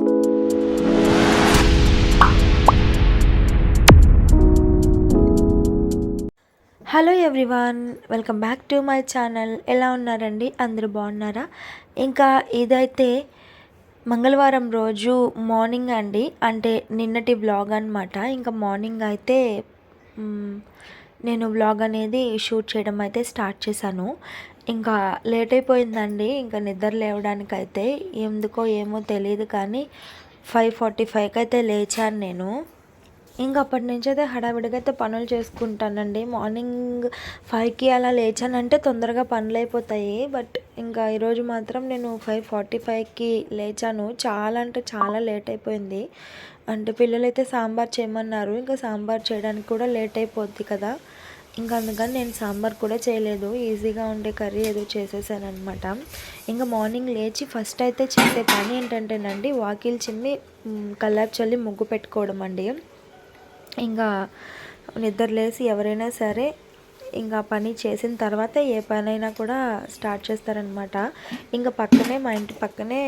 Hello everyone, welcome back to my channel. ఎలా ఉన్నారండి? అందరూ బాగున్నారా? ఇంకా ఇదైతే మంగళవారం రోజు మార్నింగ్ అండి, అంటే నిన్నటి వ్లాగ్ అనమాట. ఇంకా మార్నింగ్ అయితే నేను వ్లాగ్ అనేది షూట్ చేయడం అయితే స్టార్ట్ చేశాను. ఇంకా లేట్ అయిపోయిందండి. ఇంకా నిద్ర లేవడానికైతే ఎందుకో ఏమో తెలియదు కానీ 5:45కి అయితే లేచాను నేను. ఇంక అప్పటి నుంచి అయితే హడావిడిగా అయితే పనులు చేసుకుంటానండి. మార్నింగ్ 5కి అలా లేచానంటే తొందరగా పనులు అయిపోతాయి. బట్ ఇంకా ఈరోజు మాత్రం నేను 5:45కి లేచాను. చాలా అంటే చాలా లేట్ అయిపోయింది. అంటే పిల్లలైతే సాంబార్ చేయమన్నారు. ఇంకా సాంబార్ చేయడానికి కూడా లేట్ అయిపోద్ది కదా. ఇంకా అందుకని నేను సాంబార్ కూడా చేయలేదు. ఈజీగా ఉండే కర్రీ ఏదో చేసేసాను అనమాట. ఇంకా మార్నింగ్ లేచి ఫస్ట్ అయితే చేసే పని ఏంటంటేనండి, వాకిలి చిమ్మి కల్లాపు చల్లి ముగ్గు పెట్టుకోవడం అండి. ఇంకా నిద్రలేసి ఎవరైనా సరే ఇంకా పని చేసిన తర్వాత ఏ పనైనా కూడా స్టార్ట్ చేస్తారనమాట. ఇంకా పక్కనే మా ఇంటి పక్కనే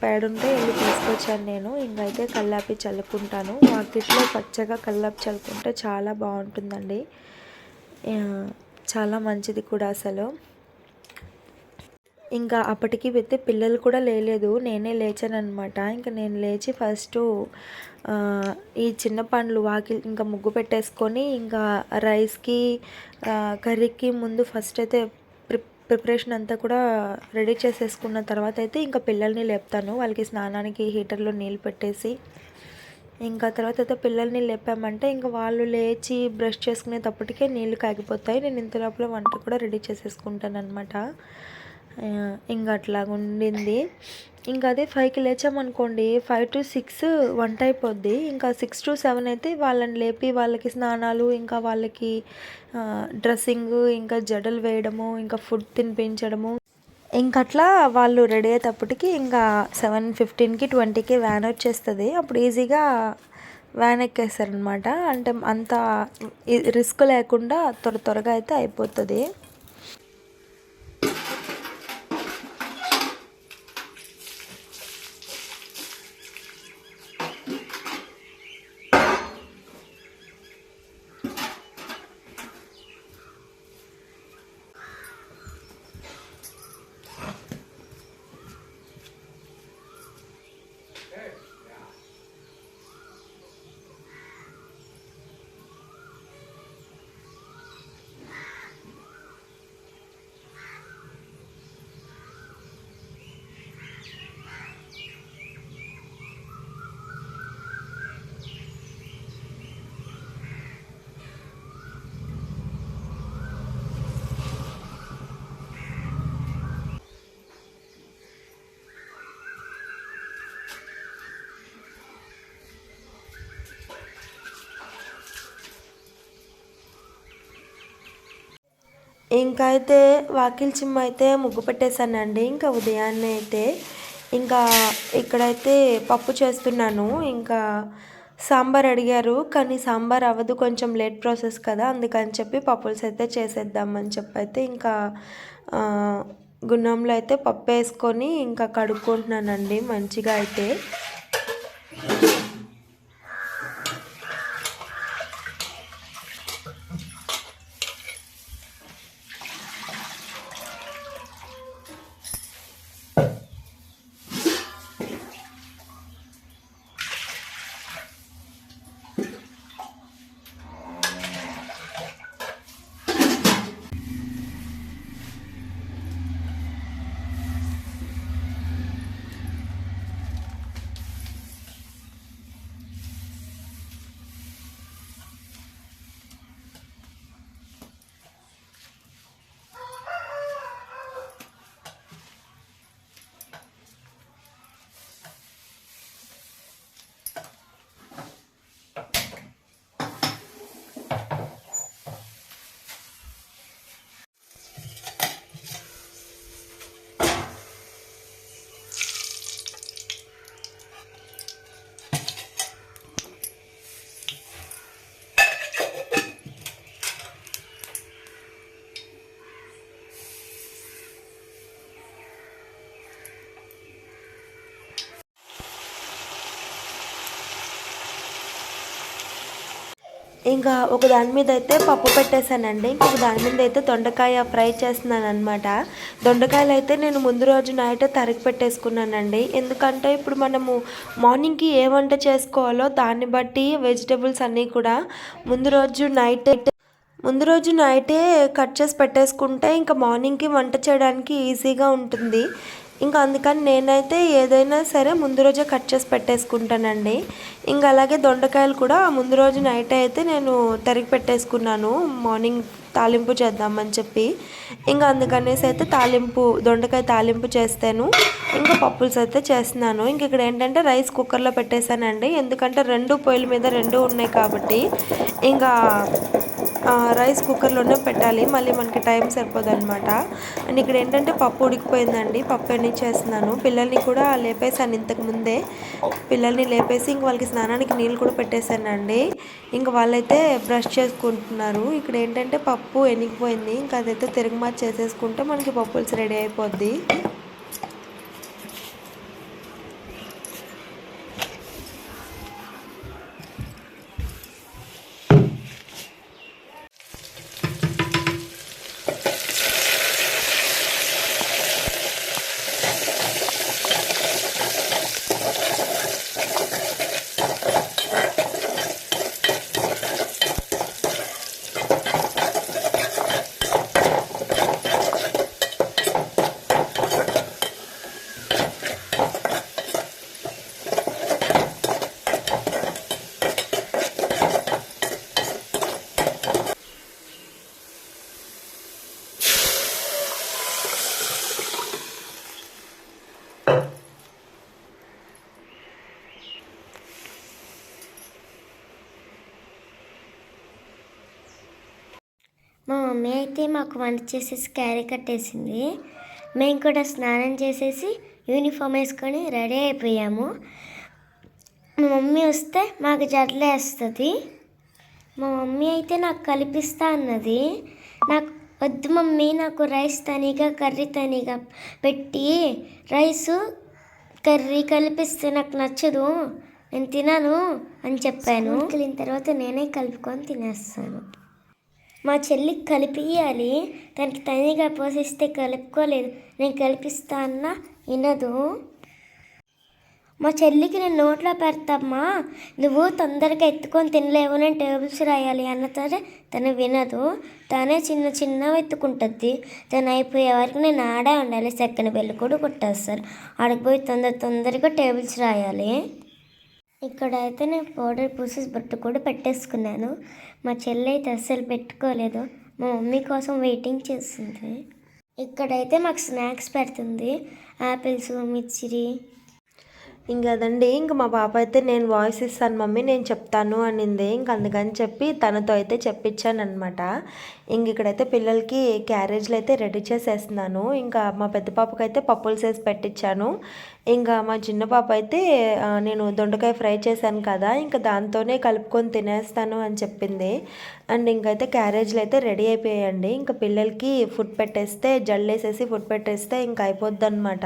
పేడుంటే వెళ్ళి తీసుకొచ్చాను నేను. ఇంకైతే కల్లాపి చల్లుకుంటాను. వాకిట్లో పచ్చగా కల్లాపి చల్లుకుంటే చాలా బాగుంటుందండి, చాలా మంచిది కూడా అసలు. ఇంకా అప్పటికి అయితే పిల్లలు కూడా లేలేదు, నేనే లేచాను అనమాట. ఇంకా నేను లేచి ఫస్ట్ ఈ చిన్న పండ్లు వాకిలి ఇంకా ముగ్గు పెట్టేసుకొని ఇంకా రైస్కి కర్రీకి ముందు ఫస్ట్ అయితే ప్రిపరేషన్ అంతా కూడా రెడీ చేసేసుకున్న తర్వాత అయితే ఇంకా పిల్లల్ని లేపుతాను. వాళ్ళకి స్నానానికి హీటర్లో నీళ్ళు పెట్టేసి ఇంకా తర్వాత అయితే పిల్లల్ని లేపామంటే ఇంకా వాళ్ళు లేచి బ్రష్ చేసుకునేటప్పటికే నీళ్ళు కాగిపోతాయి. నేను ఇంత లోపల వంట కూడా రెడీ చేసేసుకుంటాను అనమాట. ఇంకా అట్లా ఉండింది. ఇంకా అదే 5కి లేచామనుకోండి, 5 to 6 వంట అయిపోద్ది. ఇంకా 6 to 7 అయితే వాళ్ళని లేపి వాళ్ళకి స్నానాలు, ఇంకా వాళ్ళకి డ్రెస్సింగ్, ఇంకా జడలు వేయడము, ఇంకా ఫుడ్ తినిపించడము, ఇంకట్లా వాళ్ళు రెడీ అయ్యేటప్పటికి ఇంకా 7:15కి 20కి వ్యాన్ వచ్చేస్తుంది. అప్పుడు ఈజీగా వ్యాన్ ఎక్కేస్తారనమాట. అంటే అంత రిస్క్ లేకుండా త్వరగా అయితే అయిపోతుంది. ఇంకా అయితే వాకిలి చిమ్మ అయితే ముగ్గు పెట్టేశానండి. ఇంకా ఉదయాన్నే అయితే ఇంకా ఇక్కడైతే పప్పు చేస్తున్నాను. ఇంకా సాంబార్ అడిగారు కానీ సాంబార్ అవ్వదు, కొంచెం లేట్ ప్రాసెస్ కదా, అందుకని చెప్పి పప్పుల్స్ అయితే చేసేద్దామని చెప్పి అయితే ఇంకా గున్నంలో అయితే పప్పు వేసుకొని ఇంకా కడుక్కుంటున్నానండి మంచిగా అయితే. ఇంకా ఒక దాని మీద అయితే పప్పు పెట్టేశానండి. ఇంకొక దాని మీద అయితే దొండకాయ ఫ్రై చేస్తున్నాను అనమాట. దొండకాయలు అయితే నేను ముందు రోజు నైట్ తరిగి పెట్టేసుకున్నానండి. ఎందుకంటే ఇప్పుడు మనము మార్నింగ్కి ఏ వంట చేసుకోవాలో దాన్ని బట్టి వెజిటేబుల్స్ అన్నీ కూడా ముందు రోజు నైటే కట్ చేసి పెట్టేసుకుంటే ఇంకా మార్నింగ్కి వంట చేయడానికి ఈజీగా ఉంటుంది. ఇంకా అందుకని నేనైతే ఏదైనా సరే ముందు రోజే కట్ చేసి పెట్టేసుకుంటానండి. ఇంకా అలాగే దొండకాయలు కూడా ముందు రోజు నైట్ అయితే నేను తరిగి పెట్టేసుకున్నాను మార్నింగ్ తాలింపు చేద్దామని చెప్పి. ఇంకా అందుకనేసి అయితే దొండకాయ తాలింపు చేస్తాను. ఇంకా పప్పుల్స్ అయితే చేస్తున్నాను. ఇంక ఇక్కడ ఏంటంటే రైస్ కుక్కర్లో పెట్టేశానండి. ఎందుకంటే రెండు పొయ్యిల మీద రెండు ఉన్నాయి కాబట్టి ఇంకా రైస్ కుక్కర్లోనే పెట్టాలి, మళ్ళీ మనకి టైం సరిపోదు అనమాట. అండ్ ఇక్కడ ఏంటంటే పప్పు ఉడికిపోయిందండి. పప్పు ఎన్ని చేస్తున్నాను. పిల్లల్ని కూడా లేపేశాను ఇంతకు ముందే. పిల్లల్ని లేపేసి ఇంక వాళ్ళకి స్నానానికి నీళ్ళు కూడా పెట్టేశానండి. ఇంక వాళ్ళైతే బ్రష్ చేసుకుంటున్నారు. ఇక్కడ ఏంటంటే పప్పు ఎనిగిపోయింది. ఇంకా అదైతే తిరగమాత చేసేసుకుంటే మనకి పప్పుల్స్ రెడీ అయిపోద్ది. మా మమ్మీ అయితే మాకు వంట చేసేసి క్యారీ కట్టేసింది. మేము కూడా స్నానం చేసేసి యూనిఫామ్ వేసుకొని రెడీ అయిపోయాము. మా మమ్మీ వస్తే మాకు జడలేస్తుంది. మా మమ్మీ అయితే నాకు కలిపిస్తా అన్నది. నాకు వద్దు మమ్మీ, నాకు రైస్ తనిగా కర్రీ తనిగా పెట్టి రైసు కర్రీ కలిపిస్తే నాకు నచ్చదు, నేను తినను అని చెప్పాను. కలిగిన తర్వాత నేనే కలుపుకొని తినేస్తాను. మా చెల్లికి కలిపియాలి, తనకి తనిగా పోసిస్తే కలుపుకోలేదు. నేను కలిపిస్తా అన్నా వినదు. మా చెల్లికి నేను నోట్లో పెడతామ్మా, నువ్వు తొందరగా ఎత్తుకొని తినలేవు, నేను టేబుల్స్ రాయాలి అన్న సరే తను వినదు. తనే చిన్న ఎత్తుకుంటుంది. తను అయిపోయే వరకు నేను ఆడే ఉండాలి. సెకండ్ బెల్లు కూడా కొట్టేస్తారు. ఆడకపోయి తొందరగా టేబుల్స్ రాయాలి. ఇక్కడైతే నేను పౌడర్ పూసేసి బొట్టు కూడా పెట్టేసుకున్నాను. మా చెల్లి అయితే అస్సలు పెట్టుకోలేదు. మా మమ్మీ కోసం వెయిటింగ్ చేస్తుంది. ఇక్కడైతే మాకు స్నాక్స్ పెడుతుంది, యాపిల్స్, మిర్చిరి. ఇంకా అదండి. ఇంక మా పాప అయితే నేను వాయిస్ ఇస్తాను మమ్మీ, నేను చెప్తాను అనింది. ఇంక అందుకని చెప్పి తనతో అయితే చెప్పించాను అనమాట. ఇంక ఇక్కడైతే పిల్లలకి క్యారేజ్లు అయితే రెడీ చేసేస్తున్నాను. ఇంకా మా పెద్ద పాపకైతే పప్పులు చేసి పెట్టించాను. ఇంకా మా చిన్న పాప అయితే నేను దొండకాయ ఫ్రై చేశాను కదా, ఇంకా దాంతోనే కలుపుకొని తినేస్తాను అని చెప్పింది. అండ్ ఇంకైతే క్యారేజ్లు అయితే రెడీ అయిపోయాయండి. ఇంకా పిల్లలకి ఫుడ్ పెట్టేస్తే, జల్లేసేసి ఫుడ్ పెట్టేస్తే ఇంకా అయిపోద్ది అనమాట.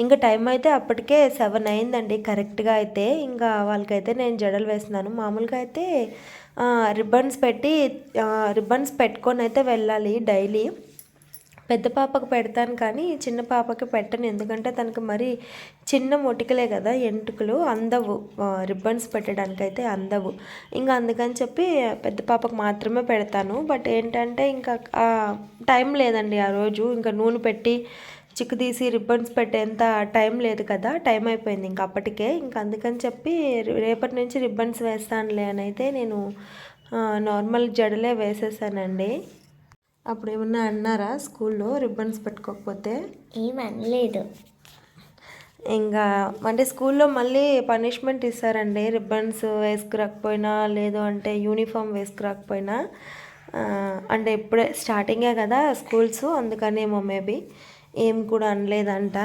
ఇంకా టైం అయితే అప్పటికే 7 అయిందండి కరెక్ట్గా అయితే. ఇంకా వాళ్ళకైతే నేను జడలు వేస్తున్నాను. మామూలుగా అయితే రిబ్బన్స్ పెట్టుకొని అయితే వెళ్ళాలి డైలీ. పెద్ద పాపకు పెడతాను కానీ చిన్న పాపకి పెట్టను, ఎందుకంటే తనకు మరి చిన్న మొటికలే కదా, ఎంటుకలు అందవు, రిబ్బన్స్ పెట్టడానికి అయితే అందవు. ఇంకా అందుకని చెప్పి పెద్ద పాపకు మాత్రమే పెడతాను. బట్ ఏంటంటే ఇంకా టైం లేదండి ఆ రోజు. ఇంకా నూనె పెట్టి చిక్కు తీసి రిబ్బన్స్ పెట్టేంత టైం లేదు కదా, టైం అయిపోయింది ఇంకా అప్పటికే. ఇంకా అందుకని చెప్పి రేపటి నుంచి రిబ్బన్స్ వేస్తానులే అని అయితే నేను నార్మల్ జడలే వేసేసానండి. అప్పుడు ఏమన్నా అన్నారా స్కూల్లో రిబ్బన్స్ పెట్టుకోకపోతే? ఏమనలేదు. ఇంకా అంటే స్కూల్లో మళ్ళీ పనిష్మెంట్ ఇస్తారండి, రిబ్బన్స్ వేసుకురాకపోయినా, లేదు అంటే యూనిఫామ్ వేసుకురాకపోయినా. అంటే ఇప్పుడే స్టార్టింగే కదా స్కూల్స్, అందుకనేమో మేబీ ఏం కూడా అనలేదంట.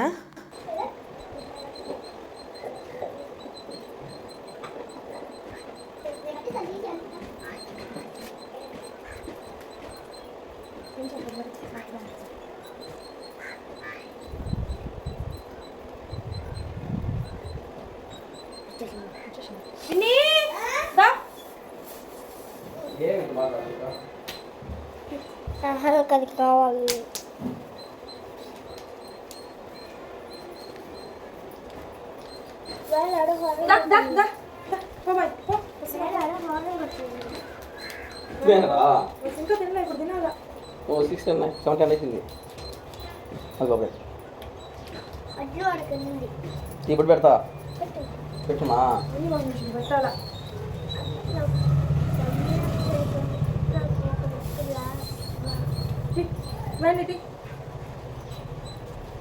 కలిసి కావాలి. ఓ 6 10 7 10 వేసింది ఇప్పుడు పెడతా పెట్టుమా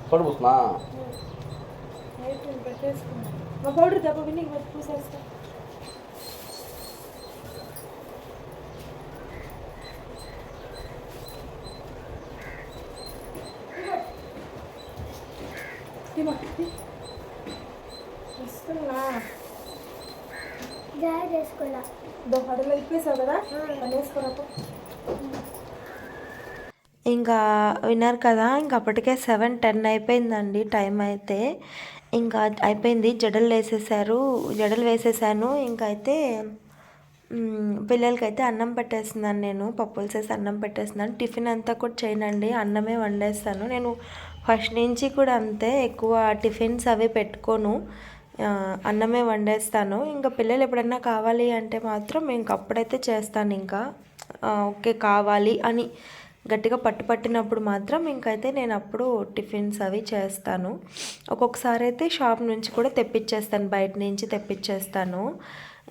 తోడు పూస్తున్నా పౌడర్ దెబ్బ విని పూసేస్తా. ఇస్తున్నా వేసుకోలే అడలో ఇప్పేసావు కదా వేసుకోరాపు. ఇంకా విన్నారు కదా, ఇంక అప్పటికే 7:10 అయిపోయిందండి టైం అయితే. ఇంకా అయిపోయింది, జడలు వేసేసాను. ఇంకైతే పిల్లలకైతే అన్నం పెట్టేస్తున్నాను, నేను పప్పులు చేసి అన్నం పెట్టేస్తున్నాను. టిఫిన్ అంతా కూడా చేయనండి, అన్నమే వండేస్తాను. నేను ఫస్ట్ నుంచి కూడా అంతే, ఎక్కువ టిఫిన్స్ అవి పెట్టుకోను, అన్నమే వండేస్తాను. ఇంకా పిల్లలు ఎప్పుడన్నా కావాలి అంటే మాత్రం ఇంక అప్పుడైతే చేస్తాను. ఇంకా ఓకే కావాలి అని గట్టిగా పట్టినప్పుడు మాత్రం ఇంకైతే నేను అప్పుడు టిఫిన్స్ అవి చేస్తాను. ఒక్కొక్కసారి అయితే షాప్ నుంచి కూడా తెప్పించేస్తాను, బయట నుంచి తెప్పించేస్తాను.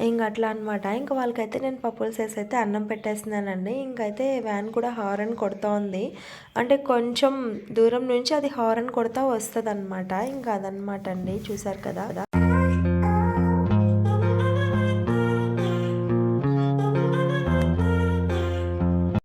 ఇంక అట్లా అనమాట. ఇంకా వాళ్ళకైతే నేను పప్పులు చేసి అయితే అన్నం పెట్టేస్తున్నానండి. ఇంకైతే వ్యాన్ కూడా హారన్ కొడుతూ ఉంది, అంటే కొంచెం దూరం నుంచి అది హారన్ కొడతా వస్తుంది అనమాట. ఇంకా అదనమాట అండి, చూసారు కదా.